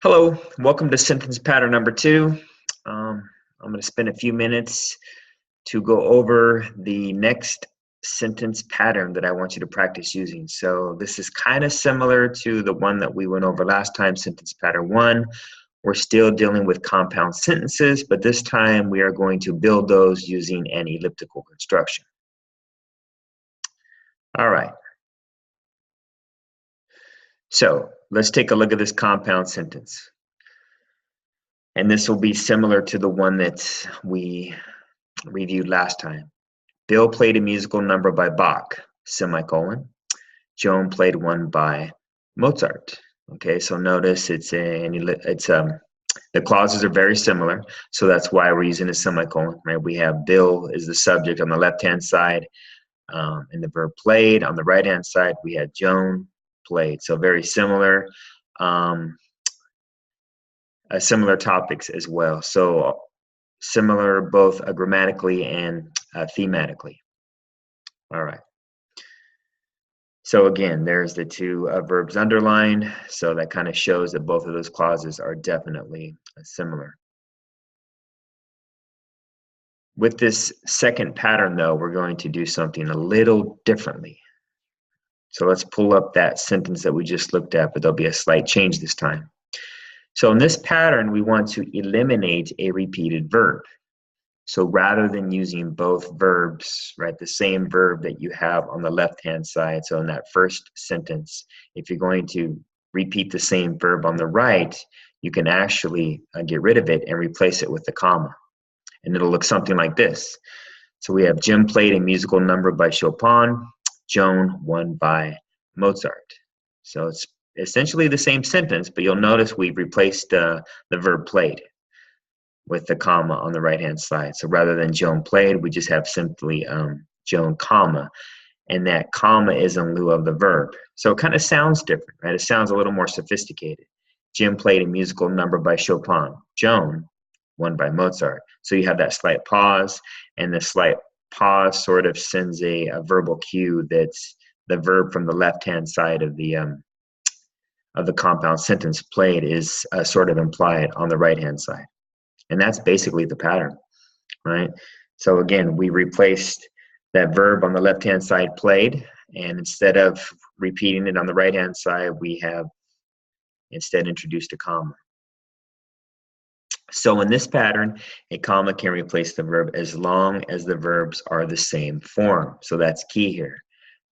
Hello, welcome to sentence pattern number 2. I'm going to spend a few minutes to go over the next sentence pattern that I want you to practice using. So this is kind of similar to the one that we went over last time, sentence pattern 1. We're still dealing with compound sentences, but this time we are going to build those using an elliptical construction. All right. So let's take a look at this compound sentence. And this will be similar to the one that we reviewed last time. Bill played a musical number by Bach, semicolon. Joan played one by Mozart. Okay, so notice the clauses are very similar, so that's why we're using a semicolon, right? We have Bill is the subject on the left-hand side, and the verb played. On the right-hand side, we had Joan played. So very similar. Similar topics as well. So similar both grammatically and thematically. All right. So again, there's the two verbs underlined. So that kind of shows that both of those clauses are definitely similar. With this second pattern, though, we're going to do something a little differently. So let's pull up that sentence that we just looked at, but there'll be a slight change this time. So in this pattern, we want to eliminate a repeated verb. So rather than using both verbs, right, the same verb that you have on the left-hand side, so in that first sentence, if you're going to repeat the same verb on the right, you can actually get rid of it and replace it with the comma. And it'll look something like this. So we have Jim played a musical number by Chopin, Joan won by Mozart. So it's essentially the same sentence, but you'll notice we've replaced the verb played with the comma on the right-hand side. So rather than Joan played, we just have simply Joan, comma, and that comma is in lieu of the verb. So it kind of sounds different, right? It sounds a little more sophisticated. Jim played a musical number by Chopin. Joan won by Mozart. So you have that slight pause, and the slight pause sort of sends a verbal cue that's the verb from the left-hand side of the compound sentence played is sort of implied on the right-hand side. And that's basically the pattern, right? So again, we replaced that verb on the left-hand side played, and instead of repeating it on the right-hand side, we have instead introduced a comma. So in this pattern, a comma can replace the verb as long as the verbs are the same form. So that's key here,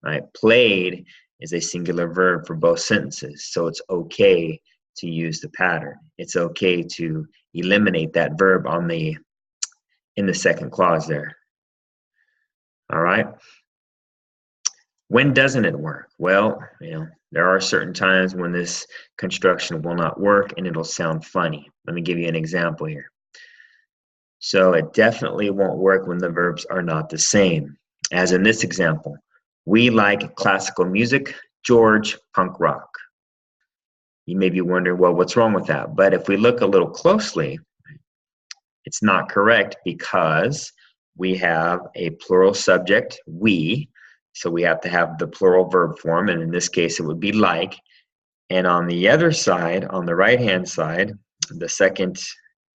right? Played is a singular verb for both sentences, so it's okay to use the pattern. It's okay to eliminate that verb in the second clause there. All right. When doesn't it work? Well, there are certain times when this construction will not work and it'll sound funny. Let me give you an example here. So it definitely won't work when the verbs are not the same. As in this example, we like classical music, George punk rock. You may be wondering, well, what's wrong with that? But if we look a little closely, it's not correct because we have a plural subject, we, so we have to have the plural verb form, and in this case it would be like. And on the other side, on the right-hand side, the second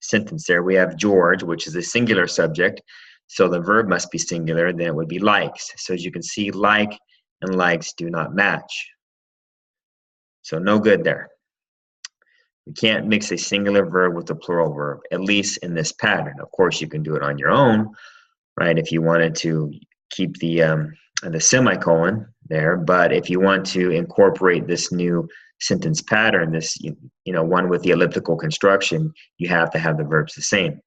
sentence there, we have George, which is a singular subject, so the verb must be singular, then it would be likes. So as you can see, like and likes do not match. So no good there. We can't mix a singular verb with a plural verb, at least in this pattern. Of course, you can do it on your own, right, if you wanted to keep the semicolon there. But if you want to incorporate this new sentence pattern, this one with the elliptical construction, you have to have the verbs the same.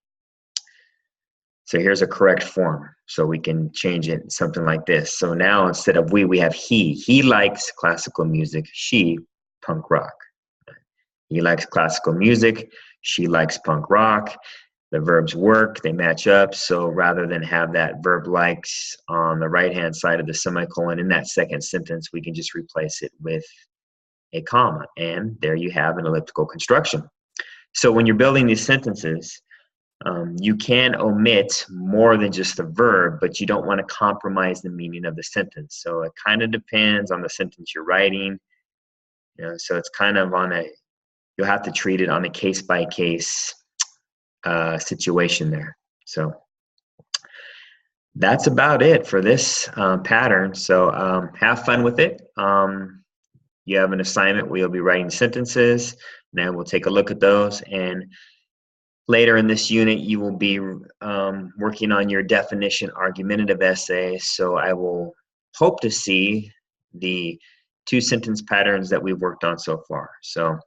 So here's a correct form. So we can change it something like this. So now instead of we have he. He likes classical music. She, punk rock. He likes classical music. She likes punk rock. The verbs work. They match up. So rather than have that verb likes on the right-hand side of the semicolon in that second sentence, we can just replace it with a comma. And there you have an elliptical construction. So when you're building these sentences, you can omit more than just the verb, but you don't want to compromise the meaning of the sentence. So it kind of depends on the sentence you're writing. So it's kind of on a you'll have to treat it on a case-by-case situation there. So that's about it for this pattern. So have fun with it. You have an assignment where you'll be writing sentences, and then we'll take a look at those. And later in this unit, you will be working on your definition argumentative essay. So I will hope to see the 2 sentence patterns that we've worked on so far. So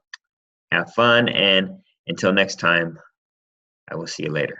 have fun, and until next time, I will see you later.